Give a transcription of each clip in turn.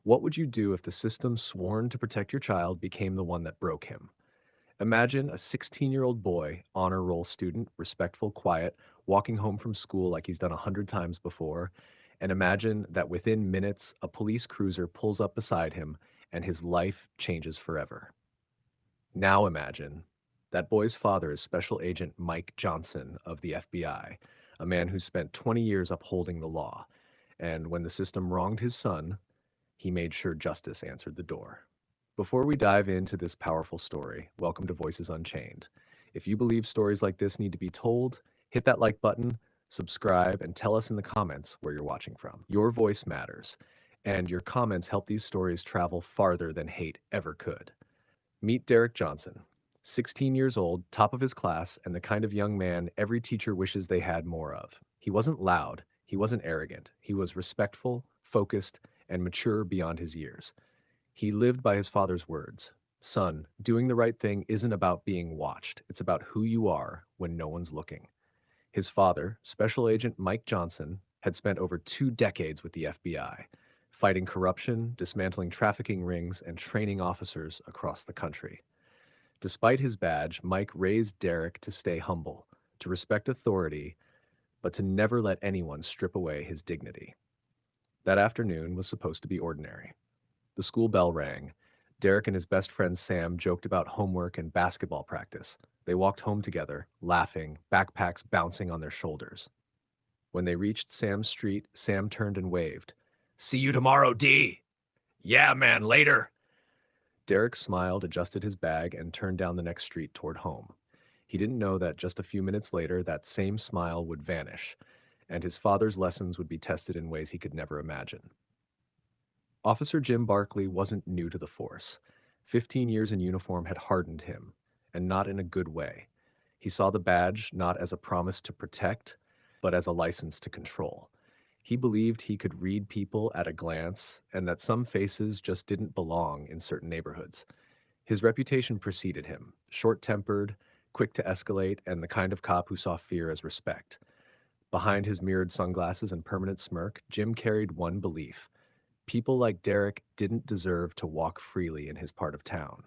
What would you do if the system sworn to protect your child became the one that broke him? Imagine a 16-year-old boy, honor roll student, respectful, quiet, walking home from school like he's done 100 times before. And imagine that within minutes, a police cruiser pulls up beside him and his life changes forever. Now imagine that boy's father is Special Agent Mike Johnson of the FBI, a man who spent 20 years upholding the law. And when the system wronged his son, he made sure justice answered the door. Before we dive into this powerful story, welcome to Voices Unchained. If you believe stories like this need to be told, hit that like button, subscribe, and tell us in the comments where you're watching from. Your voice matters, and your comments help these stories travel farther than hate ever could. Meet Derek Johnson, 16 years old, top of his class, and the kind of young man every teacher wishes they had more of. He wasn't loud, he wasn't arrogant, he was respectful, focused, and mature beyond his years. He lived by his father's words. Son, doing the right thing isn't about being watched. It's about who you are when no one's looking. His father, Special Agent Mike Johnson, had spent over 2 decades with the FBI, fighting corruption, dismantling trafficking rings, and training officers across the country. Despite his badge, Mike raised Derek to stay humble, to respect authority, but to never let anyone strip away his dignity. That afternoon was supposed to be ordinary. The school bell rang. Derek and his best friend Sam joked about homework and basketball practice. They walked home together, laughing, backpacks bouncing on their shoulders. When they reached Sam's street, Sam turned and waved. See you tomorrow, D. Yeah, man, later. Derek smiled, adjusted his bag, and turned down the next street toward home. He didn't know that just a few minutes later, that same smile would vanish, and his father's lessons would be tested in ways he could never imagine. Officer Jim Barkley wasn't new to the force. 15 years in uniform had hardened him, and not in a good way. He saw the badge not as a promise to protect, but as a license to control. He believed he could read people at a glance, and that some faces just didn't belong in certain neighborhoods. His reputation preceded him, short-tempered, quick to escalate, and the kind of cop who saw fear as respect. Behind his mirrored sunglasses and permanent smirk, Jim carried one belief: people like Derek didn't deserve to walk freely in his part of town.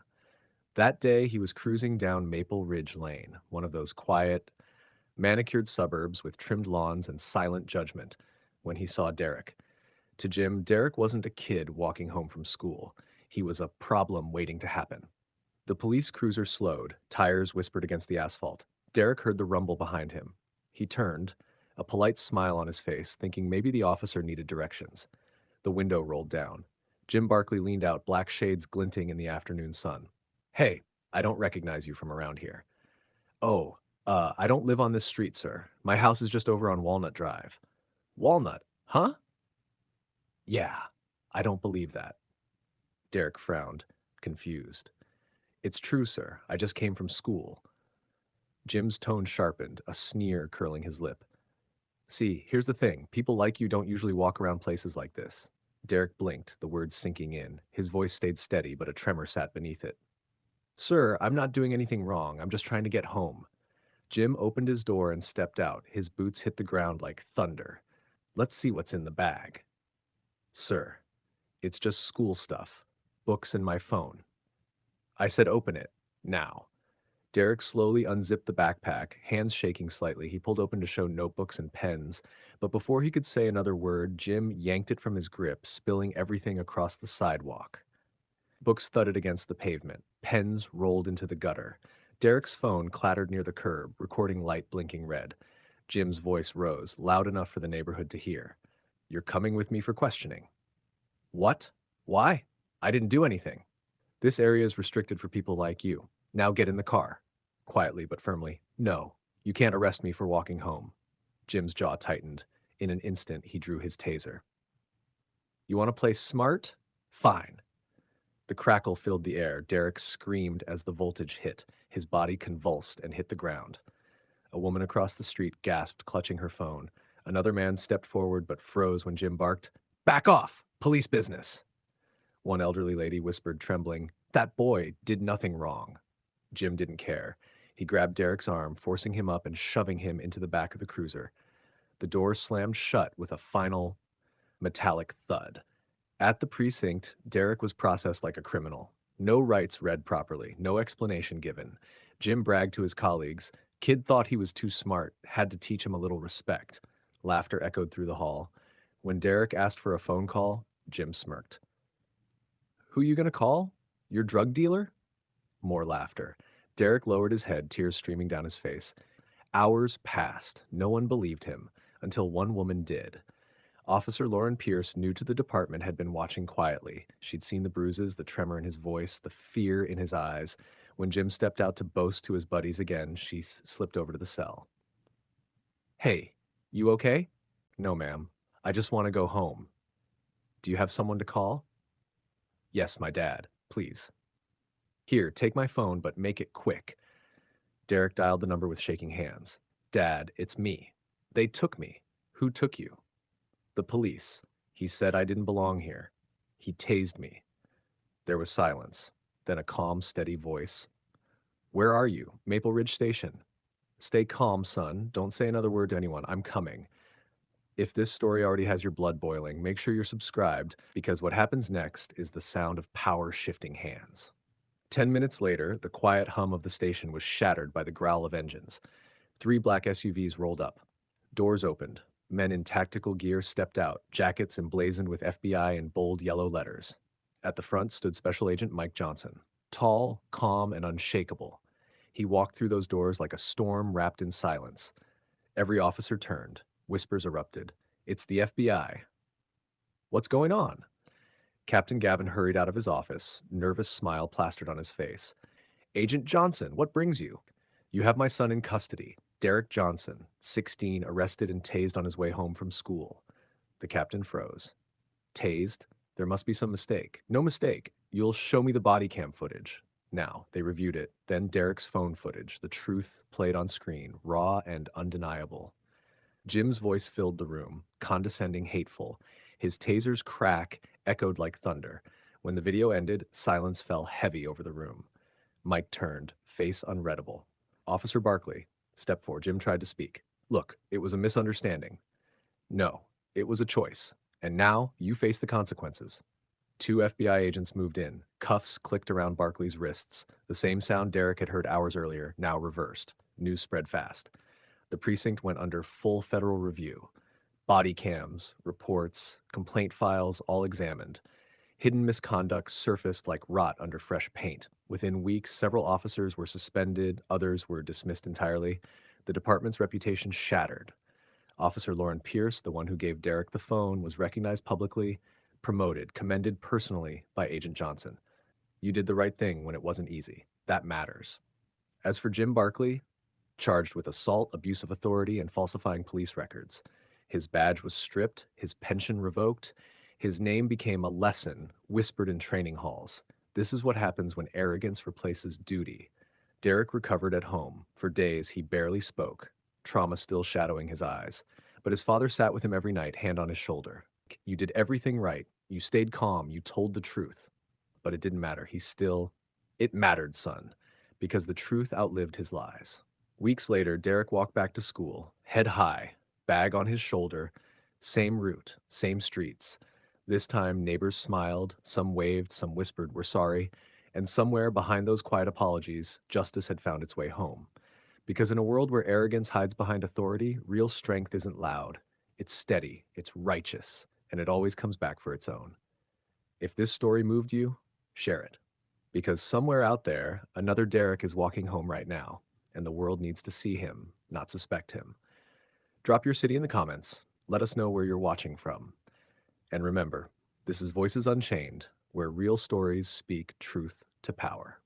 That day, he was cruising down Maple Ridge Lane, one of those quiet, manicured suburbs with trimmed lawns and silent judgment, when he saw Derek. To Jim, Derek wasn't a kid walking home from school. He was a problem waiting to happen. The police cruiser slowed, tires whispered against the asphalt. Derek heard the rumble behind him. He turned, a polite smile on his face, thinking maybe the officer needed directions. The window rolled down. Jim Barkley leaned out, black shades glinting in the afternoon sun. Hey, I don't recognize you from around here. Oh, I don't live on this street, sir. My house is just over on Walnut Drive. Walnut? Huh? Yeah, I don't believe that. Derek frowned, confused. It's true, sir. I just came from school. Jim's tone sharpened, a sneer curling his lip. See, here's the thing. People like you don't usually walk around places like this. Derek blinked, the words sinking in. His voice stayed steady, but a tremor sat beneath it. Sir, I'm not doing anything wrong. I'm just trying to get home. Jim opened his door and stepped out. His boots hit the ground like thunder. Let's see what's in the bag. Sir, it's just school stuff. Books and my phone. I said open it. Now. Derek slowly unzipped the backpack, hands shaking slightly. He pulled open to show notebooks and pens, but before he could say another word, Jim yanked it from his grip, spilling everything across the sidewalk. Books thudded against the pavement. Pens rolled into the gutter. Derek's phone clattered near the curb, recording light blinking red. Jim's voice rose, loud enough for the neighborhood to hear. You're coming with me for questioning. What? Why? I didn't do anything. This area is restricted for people like you. Now get in the car. Quietly but firmly. No, you can't arrest me for walking home. Jim's jaw tightened. In an instant, he drew his taser. You want to play smart? Fine. The crackle filled the air. Derek screamed as the voltage hit. His body convulsed and hit the ground. A woman across the street gasped, clutching her phone. Another man stepped forward but froze when Jim barked, Back off! Police business! One elderly lady whispered, trembling, That boy did nothing wrong. Jim didn't care. He grabbed Derek's arm, forcing him up and shoving him into the back of the cruiser. The door slammed shut with a final metallic thud. At the precinct, Derek was processed like a criminal. No rights read properly, no explanation given. Jim bragged to his colleagues. Kid thought he was too smart, had to teach him a little respect. Laughter echoed through the hall. When Derek asked for a phone call, Jim smirked. Who you gonna call? Your drug dealer? More laughter. Derek lowered his head, tears streaming down his face. Hours passed. No one believed him, until one woman did. Officer Lauren Pierce, new to the department, had been watching quietly. She'd seen the bruises, the tremor in his voice, the fear in his eyes. When Jim stepped out to boast to his buddies again, she slipped over to the cell. Hey, you okay? No, ma'am. I just want to go home. Do you have someone to call? Yes, my dad. Please. Here, take my phone, but make it quick. Derek dialed the number with shaking hands. Dad, it's me. They took me. Who took you? The police. He said I didn't belong here. He tased me. There was silence, then a calm, steady voice. Where are you? Maple Ridge Station. Stay calm, son. Don't say another word to anyone. I'm coming. If this story already has your blood boiling, make sure you're subscribed because what happens next is the sound of power shifting hands. 10 minutes later, the quiet hum of the station was shattered by the growl of engines. Three black SUVs rolled up. Doors opened. Men in tactical gear stepped out, jackets emblazoned with FBI in bold yellow letters. At the front stood Special Agent Mike Johnson, tall, calm, and unshakable. He walked through those doors like a storm wrapped in silence. Every officer turned. Whispers erupted. It's the FBI. What's going on? Captain Gavin hurried out of his office, nervous smile plastered on his face. Agent Johnson, what brings you? You have my son in custody. Derek Johnson, 16, arrested and tased on his way home from school. The captain froze. Tased? There must be some mistake. No mistake. You'll show me the body cam footage. Now, they reviewed it. Then Derek's phone footage. The truth played on screen, raw and undeniable. Jim's voice filled the room, condescending, hateful. His taser's crack echoed like thunder. When the video ended, silence fell heavy over the room. Mike turned, face unreadable. Officer Barkley, step 4. Jim tried to speak. Look, it was a misunderstanding. No, it was a choice. And now you face the consequences. Two FBI agents moved in. Cuffs clicked around Barkley's wrists. The same sound Derek had heard hours earlier, now reversed. News spread fast. The precinct went under full federal review. Body cams, reports, complaint files, all examined. Hidden misconduct surfaced like rot under fresh paint. Within weeks, several officers were suspended, others were dismissed entirely. The department's reputation shattered. Officer Lauren Pierce, the one who gave Derek the phone, was recognized publicly, promoted, commended personally by Agent Johnson. You did the right thing when it wasn't easy. That matters. As for Jim Barkley, charged with assault, abuse of authority, and falsifying police records. His badge was stripped, his pension revoked, his name became a lesson whispered in training halls. This is what happens when arrogance replaces duty. Derek recovered at home. For days, he barely spoke, trauma still shadowing his eyes. But his father sat with him every night, hand on his shoulder. You did everything right. You stayed calm. You told the truth. But it didn't matter. It mattered, son, because the truth outlived his lies. Weeks later, Derek walked back to school, head high, bag on his shoulder, same route, same streets. This time, neighbors smiled, some waved, some whispered, "We're sorry," and somewhere behind those quiet apologies, justice had found its way home. Because in a world where arrogance hides behind authority, real strength isn't loud. It's steady, it's righteous, and it always comes back for its own. If this story moved you, share it. Because somewhere out there, another Derek is walking home right now, and the world needs to see him, not suspect him. Drop your city in the comments. Let us know where you're watching from. And remember, this is Voices Unchained, where real stories speak truth to power.